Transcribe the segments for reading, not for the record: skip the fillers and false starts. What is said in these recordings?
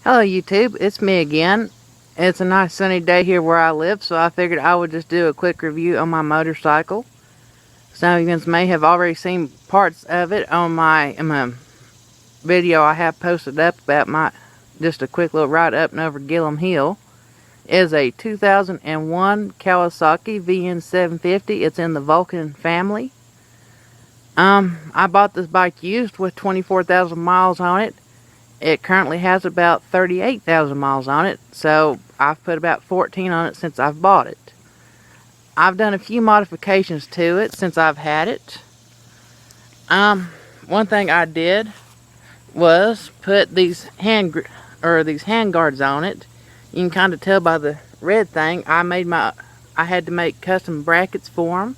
Hello YouTube, it's me again. It's a nice sunny day here where I live, so I figured I would just do a quick review on my motorcycle. Some of you may have already seen parts of it on my video I have posted up about just a quick little ride up and over Gillum Hill. It is a 2001 Kawasaki Vn750. It's in the Vulcan family. I bought this bike used with 24,000 miles on it. It currently has about 38,000 miles on it, so I've put about 14 on it since I've bought it. I've done a few modifications to it since I've had it. One thing I did was put these hand guards on it. You can kind of tell by the red thing. I had to make custom brackets for them.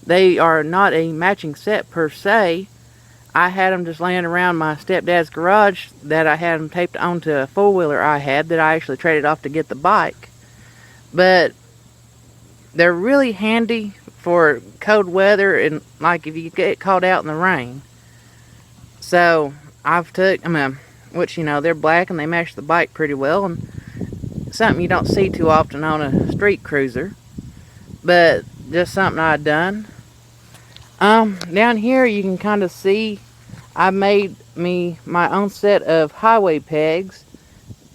They are not a matching set per se. I had them just laying around my stepdad's garage that I had them taped onto a four-wheeler I had that I actually traded off to get the bike. But they're really handy for cold weather and like if you get caught out in the rain. So I've took them, which they're black and they match the bike pretty well, and something you don't see too often on a street cruiser. But just something I've done. Down here you can kind of see I made me my own set of highway pegs.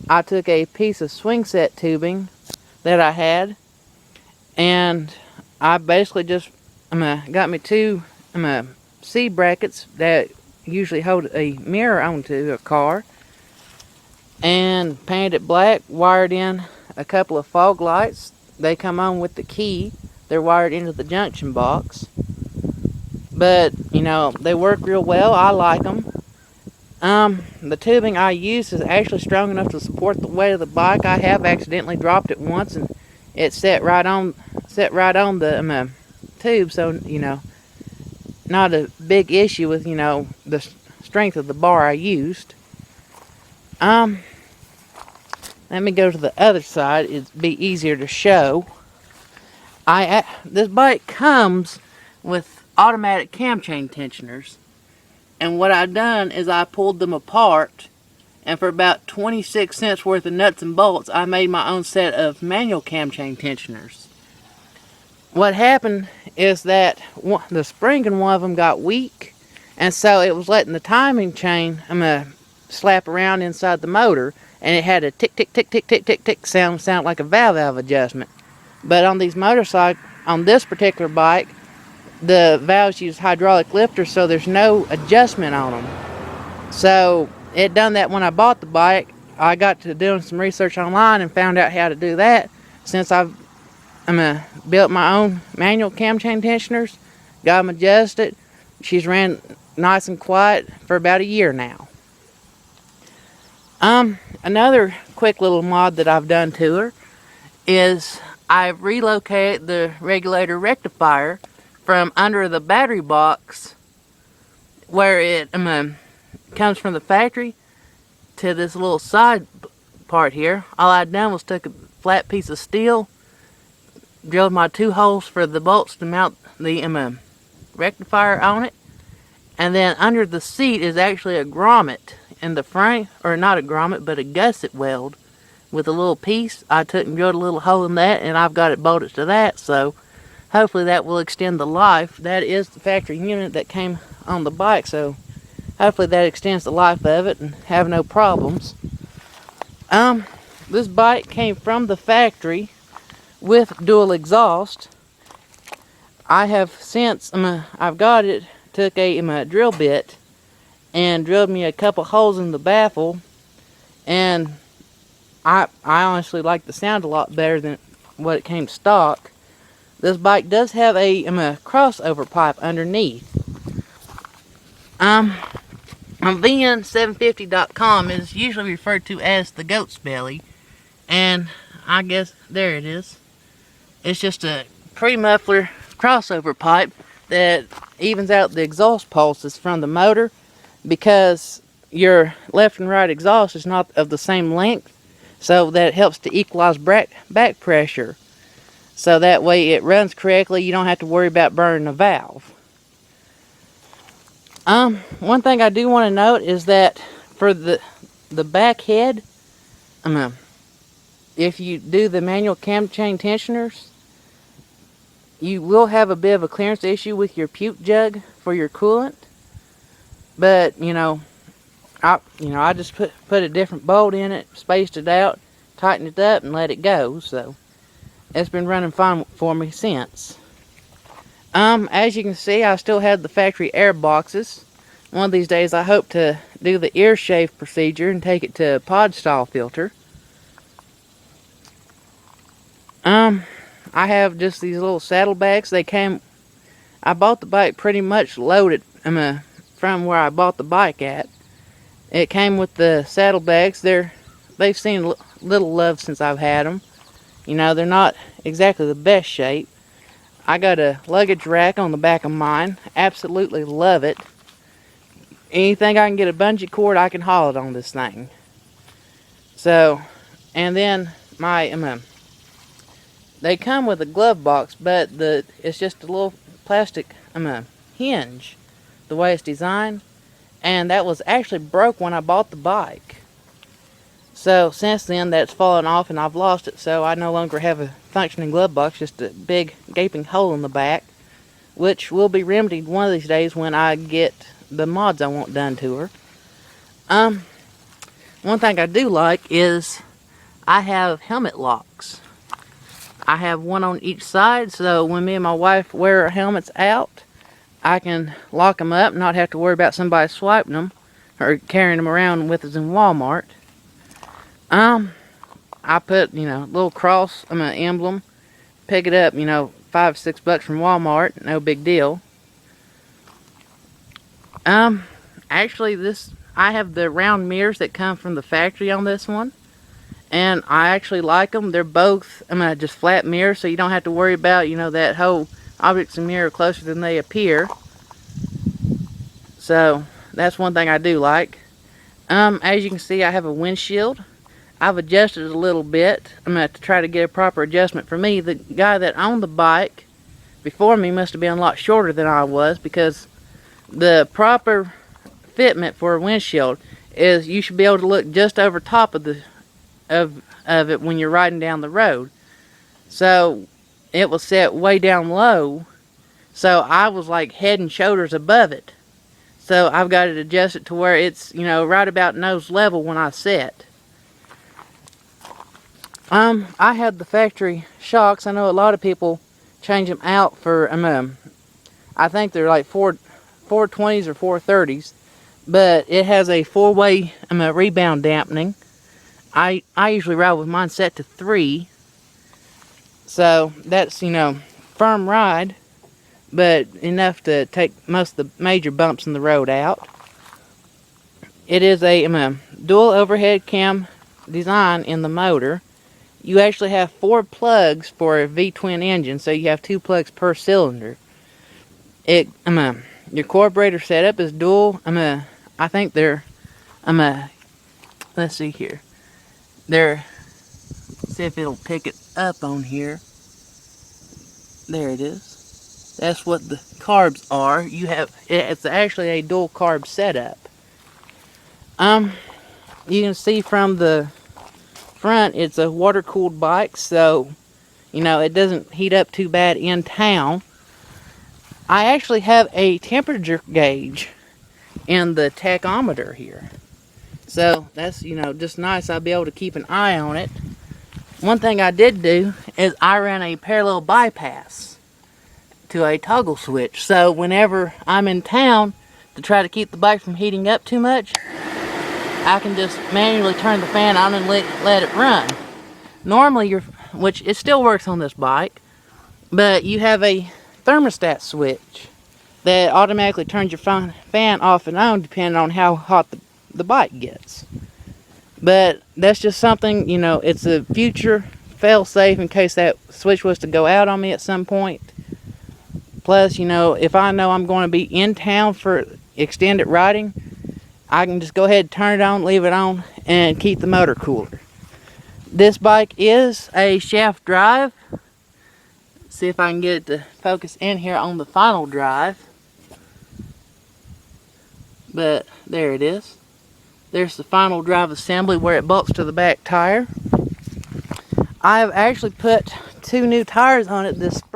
I took a piece of swing set tubing that I had, and I basically just got me two C brackets that usually hold a mirror onto a car, and painted it black, wired in a couple of fog lights. They come on with the key. They're wired into the junction box. But, they work real well. I like them. The tubing I use is actually strong enough to support the weight of the bike. I have accidentally dropped it once and it set right on the tube, so, not a big issue with, the strength of the bar I used. Let me go to the other side. It'd be easier to show. This bike comes with automatic cam chain tensioners, and what I've done is I pulled them apart, and for about 26 cents worth of nuts and bolts I made my own set of manual cam chain tensioners. What happened is that the spring in one of them got weak, and so it was letting the timing chain slap around inside the motor, and it had a tick tick tick tick tick tick tick sound like a valve adjustment. But on this particular bike, the valves use hydraulic lifters, so there's no adjustment on them. So it done that when I bought the bike. I got to doing some research online and found out how to do that. Since I've built my own manual cam chain tensioners, got them adjusted. She's ran nice and quiet for about a year now. Another quick little mod that I've done to her is I've relocated the regulator rectifier from under the battery box where it comes from the factory to this little side part here. All I'd done was took a flat piece of steel, drilled my two holes for the bolts to mount the rectifier on it, and then under the seat is actually a grommet in the frame, or not a grommet but a gusset weld with a little piece. I took and drilled a little hole in that, and I've got it bolted to that, so hopefully that will extend the life. That is the factory unit that came on the bike, so hopefully that extends the life of it and have no problems. This bike came from the factory with dual exhaust. I have since, I've got it, took a drill bit and drilled me a couple holes in the baffle, and I honestly like the sound a lot better than what it came stock. This bike does have a crossover pipe underneath. On Vn750.com is usually referred to as the goat's belly, and I guess there it is. It's just a pre-muffler crossover pipe that evens out the exhaust pulses from the motor, because your left and right exhaust is not of the same length, so that it helps to equalize back pressure. So that way it runs correctly. You don't have to worry about burning a valve. One thing I do want to note is that for the back head, if you do the manual cam chain tensioners, you will have a bit of a clearance issue with your puke jug for your coolant. But I just put a different bolt in it, spaced it out, tightened it up, and let it go. So it's been running fine for me since. As you can see, I still have the factory air boxes. One of these days I hope to do the ear shave procedure and take it to a pod style filter. I have just these little saddlebags. I bought the bike pretty much loaded from where I bought the bike at. It came with the saddlebags. They've seen little love since I've had them. They're not exactly the best shape. I got a luggage rack on the back of mine. Absolutely love it. Anything I can get a bungee cord, I can haul it on this thing. So, and then they come with a glove box, but it's just a little plastic hinge, the way it's designed, and that was actually broke when I bought the bike. So since then, that's fallen off and I've lost it. So I no longer have a functioning glove box, just a big gaping hole in the back, which will be remedied one of these days when I get the mods I want done to her. One thing I do like is I have helmet locks. I have one on each side, so when me and my wife wear our helmets out, I can lock them up and not have to worry about somebody swiping them or carrying them around with us in Walmart. I put, a little cross, an emblem, pick it up, $5 or $6 from Walmart, no big deal. Actually, I have the round mirrors that come from the factory on this one, and I actually like them. They're both, just flat mirrors, so you don't have to worry about, that whole objects in mirror closer than they appear. So, that's one thing I do like. As you can see, I have a windshield. I've adjusted it a little bit. I'm going to try to get a proper adjustment for me. The guy that owned the bike before me must have been a lot shorter than I was, because the proper fitment for a windshield is you should be able to look just over top of it when you're riding down the road. So it was set way down low, so I was like head and shoulders above it. So I've got it adjusted to where it's, right about nose level when I sit. I had the factory shocks. I know a lot of people change them out for, I think they're like 420s or 430s, but it has a 4-way rebound dampening. I usually ride with mine set to 3, so that's, firm ride, but enough to take most of the major bumps in the road out. It is a dual overhead cam design in the motor. You actually have 4 plugs for a V-twin engine, so you have 2 plugs per cylinder. Your carburetor setup is dual. I think they're, let's see here. See if it'll pick it up on here. There it is. That's what the carbs are. It's actually a dual carb setup. You can see from the front, it's a water-cooled bike, so it doesn't heat up too bad in town. I actually have a temperature gauge in the tachometer here, so that's just nice. I'll be able to keep an eye on it. One thing I did do is I ran a parallel bypass to a toggle switch, so whenever I'm in town to try to keep the bike from heating up too much, I can just manually turn the fan on and let it run. Normally, which it still works on this bike, but you have a thermostat switch that automatically turns your fan off and on depending on how hot the bike gets. But that's just something, it's a future fail-safe in case that switch was to go out on me at some point. Plus, if I know I'm going to be in town for extended riding, I can just go ahead and turn it on, leave it on, and keep the motor cooler. This bike is a shaft drive. See if I can get it to focus in here on the final drive. But there it is. There's the final drive assembly where it bolts to the back tire. I have actually put 2 new tires on it this spring.